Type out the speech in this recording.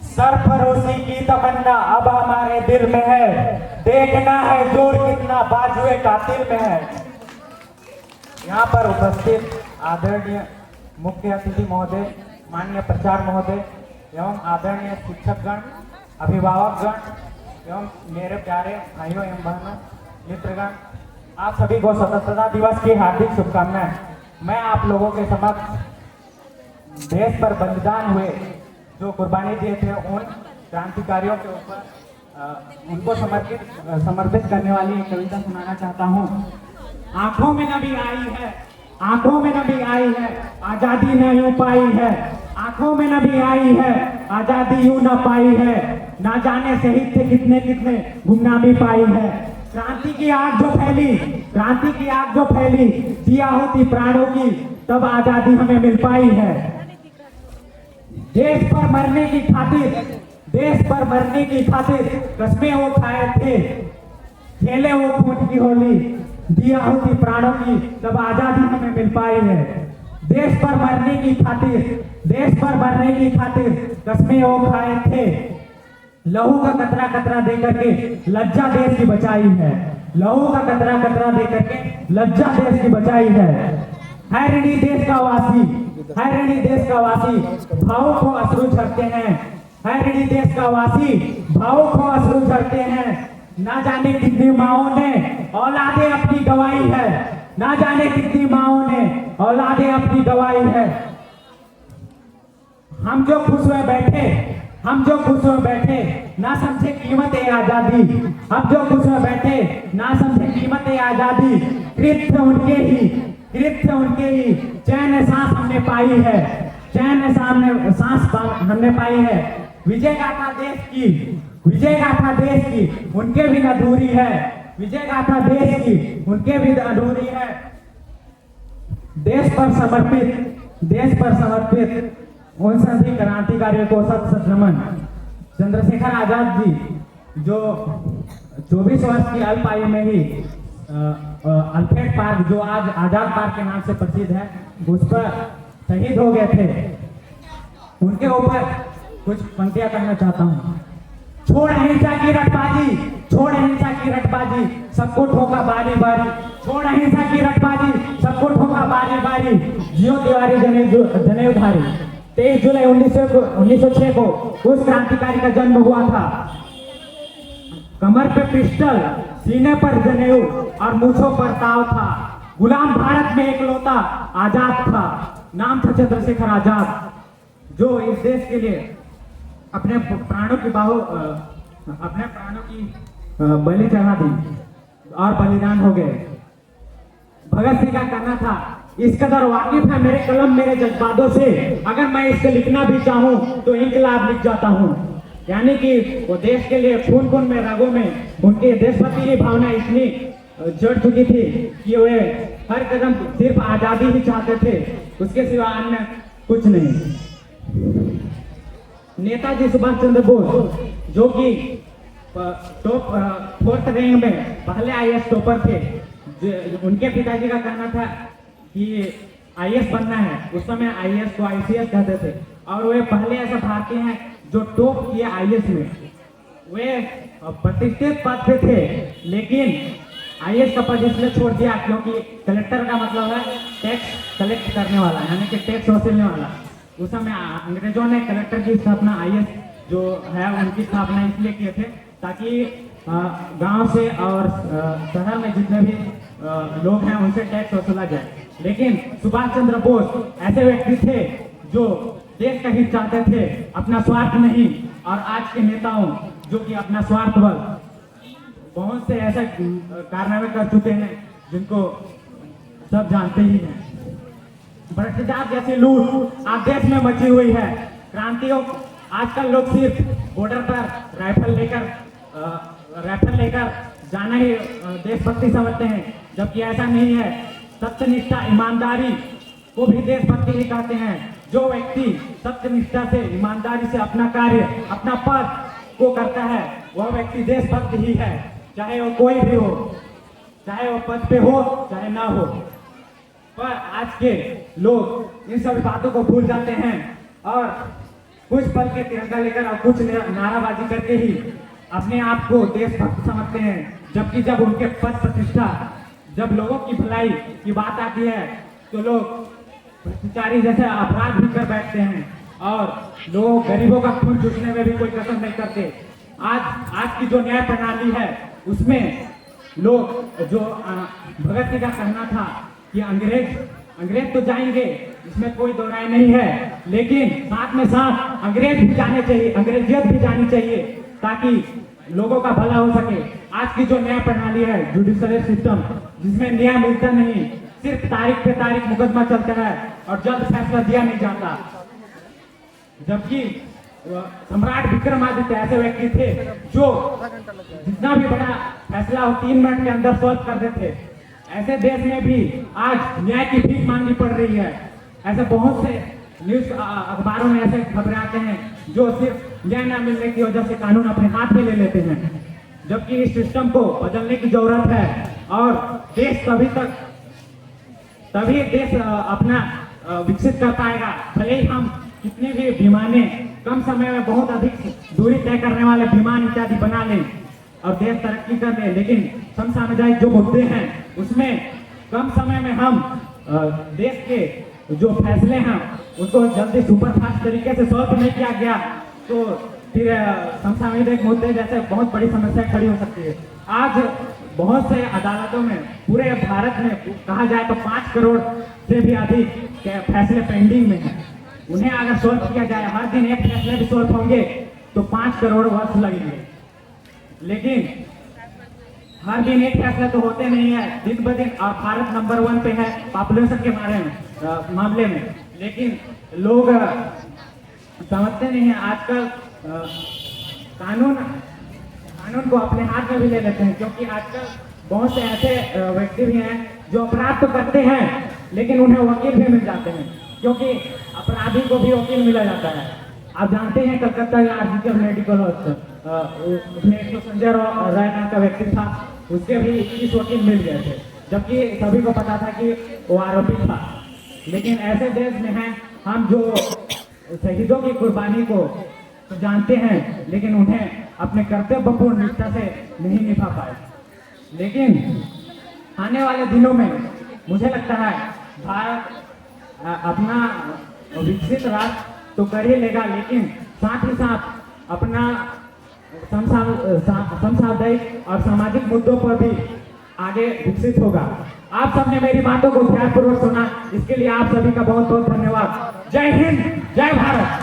सरफरोशी की तमन्ना अब हमारे दिल में है, देखना है जोर कितना बाजुए कातिल में है। यहाँ पर उपस्थित आदरणीय मुख्य अतिथि महोदय, माननीय प्राचार्य महोदय एवं आदरणीय शिक्षकगण, अभिभावकगण एवं मेरे प्यारे भाइयों एवं बहनों, मित्रगण, आप सभी को स्वतंत्रता दिवस की हार्दिक शुभकामनाएं। मैं आप लोगों के समक्ष देश पर बलिदान हुए जो कुर्बानी दिए थे उन क्रांतिकारियों के ऊपर उनको समर्पित करने वाली एक कविता सुनाना चाहता हूँ। आंखों में नमी आई है, आंखों में नमी आई है, आजादी न यूं पाई है। आंखों में नमी आई है, आजादी यूं न पाई है। ना जाने शहीद थे कितने कितने, गुमनामी पाई है। क्रांति की आग जो फैली, क्रांति की आग जो फैली, दिया होती प्राणों की तब आजादी हमें मिल पाई है। देश पर मरने की खातिर, देश पर मरने की खातिर कस्में वो खाए थे, खेले वो खून की होली, दिया होती प्राणों की तब आजादी हमें मिल पाई है। देश पर मरने की खातिर, देश पर मरने की खातिर कस्में वो खाए थे, लहू का कतरा कतरा दे करके लज्जा देश की बचाई है। लहू का कतरा कतरा दे करके लज्जा देश की बचाई है ऋणी देश का वासी, है ऋणी देश का वासी, भावों को अश्रु झरते हैं। है ऋणी देश का वासी, भावों को अश्रु झरते हैं। ना जाने कितनी माओं ने औलादे अपनी गवाई है, ना जाने कितनी माओं ने औलादे अपनी गवाई है। हम जो खुश हुए बैठे, हम जो खुश हुए बैठे, ना समझे कीमत है आजादी। हम जो खुश हुए बैठे, ना समझे कीमत है आजादी। कृत्य उनके ही, कृत्य उनके ही, चैन सांस हमने पाई है, चैन सांस हमने पाई है। विजय गाथा देश की, विजय गाथा देश की, उनके भी अधूरी है। विजय गाथा देश की, उनके भी अधूरी है। देश पर समर्पित, देश पर समर्पित उन सभी क्रांतिकारियों को सत सत नमन। चंद्रशेखर आजाद जी जो 24 वर्ष की अल्प आयु में ही अल्फ्रेड पार्क, जो आज आजाद पार्क के नाम से प्रसिद्ध है, उस पर शहीद हो गए थे। उनके ऊपर कुछ पंक्तियां कहना चाहता हूँ। छोड़ अहिंसा की रटबाजी, छोड़ अहिंसा की रटबाजी, सबको ठोका बारी बारी। छोड़ अहिंसा की रटबाजी, सबको ठोका बारी बारी। जियो तिवारी जनेऊधारी। 23 जुलाई 1906 को उस क्रांतिकारी का जन्म हुआ था। कमर पे पिस्टल, सीने पर जनेऊ और मूछों पर ताव था। गुलाम भारत में एकलौता आजाद था। नाम था चंद्रशेखर आजाद, जो इस देश के लिए अपने प्राणों की बलि चढ़ा दी और बलिदान हो गए। भगत सिंह का कहना था, इस कदर वाकिफ है मेरे कलम मेरे जज्बातों से, अगर मैं इससे लिखना भी चाहूं तो इंकलाब लिख जाता हूं। यानी कि वो देश के लिए खून खून में रगों में उनकी देशभक्ति की भावना इतनी जड़ चुकी थी कि वे हर कदम सिर्फ आजादी ही चाहते थे, उसके सिवा अन्य कुछ नहीं। नेताजी सुभाष चंद्र बोस, जो कि टॉप 4th रैंक में पहले आईएएस टॉपर थे, उनके पिताजी का कहना था कि आईएएस बनना है। उस समय आईएएस को आईसीएस कहते थे और वे पहले ऐसा भारतीय हैं जो टॉप किए आईएएस में। वे प्रतिष्ठित पद पे थे, लेकिन आईएएस का पद इसलिए छोड़ दिया क्योंकि कलेक्टर का मतलब है टैक्स कलेक्ट करने वाला, यानी कि टैक्स वसूलने वाला। उस समय अंग्रेजों ने कलेक्टर की स्थापना, आईएएस जो है उनकी स्थापना इसलिए किए थे ताकि गांव से और शहर में जितने भी लोग हैं उनसे टैक्स वसूला जाए। लेकिन सुभाष चंद्र बोस ऐसे व्यक्ति थे जो देश का हित चाहते थे, अपना स्वार्थ नहीं। और आज के नेताओं जो कि अपना स्वार्थ बल बहुत से ऐसे कारनामे कर चुके हैं जिनको सब जानते ही हैं। भ्रष्टाचार जैसी लूट आज देश में मची हुई है। क्रांतियों आजकल लोग सिर्फ बॉर्डर पर राइफल लेकर जाना ही देशभक्ति समझते हैं, जबकि ऐसा नहीं है। सत्यनिष्ठा ईमानदारी को भी देशभक्ति ही कहते हैं। जो व्यक्ति सत्यनिष्ठा से ईमानदारी से अपना कार्य, अपना पद को करता है, वह व्यक्ति देशभक्त ही है, चाहे वो कोई भी हो, चाहे वो पद पे हो चाहे ना हो। पर आज के लोग इन सभी बातों को भूल जाते हैं और कुछ पल के तिरंगा लेकर और कुछ नाराबाजी करके ही अपने आप को देशभक्त समझते हैं, जबकि जब उनके पद प्रतिष्ठा, जब लोगों की भलाई की बात आती है तो लोग भ्रष्टाचारी जैसे अपराध भी कर बैठते हैं और लोग गरीबों का खून चूसने में भी कोई कसर नहीं करते। आज की जो न्याय प्रणाली है उसमें लोग जो भगत सिंह का कहना था कि अंग्रेज तो जाएंगे, इसमें कोई दो राय नहीं है, लेकिन साथ में साथ अंग्रेज भी जाने चाहिए, अंग्रेजियत भी जानी चाहिए ताकि लोगों का भला हो सके। आज की जो न्याय प्रणाली है, जुडिशरी सिस्टम, जिसमें न्याय मिलता नहीं, सिर्फ तारीख पे तारीख मुकदमा चलता है और जल्द फैसला दिया नहीं जाता। जबकि सम्राट विक्रमादित्य ऐसे व्यक्ति थे जो जितना भी बड़ा फैसला हो 3 मिनट के अंदर सॉल्व कर देते। ऐसे देश में भी आज न्याय की भीख मांगनी पड़ रही है। ऐसे बहुत से न्यूज अखबारों में ऐसे खबरें आते हैं जो सिर्फ न्याय न मिलने की वजह से कानून अपने हाथ में ले लेते हैं, जबकि इस सिस्टम को बदलने की जरूरत है और देश तभी देश अपना विकसित कर पाएगा। भले ही हम कितने भी विमाने कम समय में बहुत अधिक दूरी तय करने वाले विमान इत्यादि बना लें और देश तरक्की कर ले, लेकिन समसामयिक जो मुद्दे हैं उसमें कम समय में हम देश के जो फैसले हैं उसको जल्दी सुपरफास्ट तरीके से सॉल्व नहीं किया गया तो फिर समसामयिक मुद्दे जैसे बहुत बड़ी समस्या खड़ी हो सकती है। आज बहुत से अदालतों में पूरे भारत में कहा जाए तो 5 करोड़ से भी अधिक फैसले पेंडिंग में हैं। उन्हें अगर सॉल्व किया जाए, हर दिन एक फैसले भी सॉल्व होंगे तो 5 करोड़ वर्ष लगेंगे, लेकिन हर दिन एक फैसला तो होते नहीं है दिन ब दिन। और भारत नंबर 1 पे है पॉपुलेशन के मामले में, लेकिन लोग समझते नहीं है। आजकल कानून को अपने हाथ में भी ले लेते हैं, क्योंकि आजकल बहुत से ऐसे व्यक्ति भी हैं जो अपराध तो करते हैं लेकिन उन्हें वकील भी मिल जाते हैं, क्योंकि अपराधी को भी वकील मिला जाता है। आप जानते हैं कलकत्ता आर्टिकल मेडिकल उसमें एक संजय राय नाम का व्यक्ति था, उसके भी 21 वकील मिल गए थे, जबकि सभी को पता था कि वो आरोपी था। लेकिन ऐसे देश में हैं हम जो शहीदों की कुर्बानी को तो जानते हैं लेकिन उन्हें अपने कर्तव्यपूर्ण निष्ठा से नहीं निभा पाए। लेकिन आने वाले दिनों में मुझे लगता है भारत अपना विकसित राष्ट्र तो कर ही लेगा, लेकिन साथ ही साथ अपना सांसाधिक और सामाजिक मुद्दों पर भी आगे विकसित होगा। आप सबने मेरी बातों को ध्यानपूर्वक सुना, इसके लिए आप सभी का बहुत बहुत धन्यवाद। जय हिंद, जय भारत।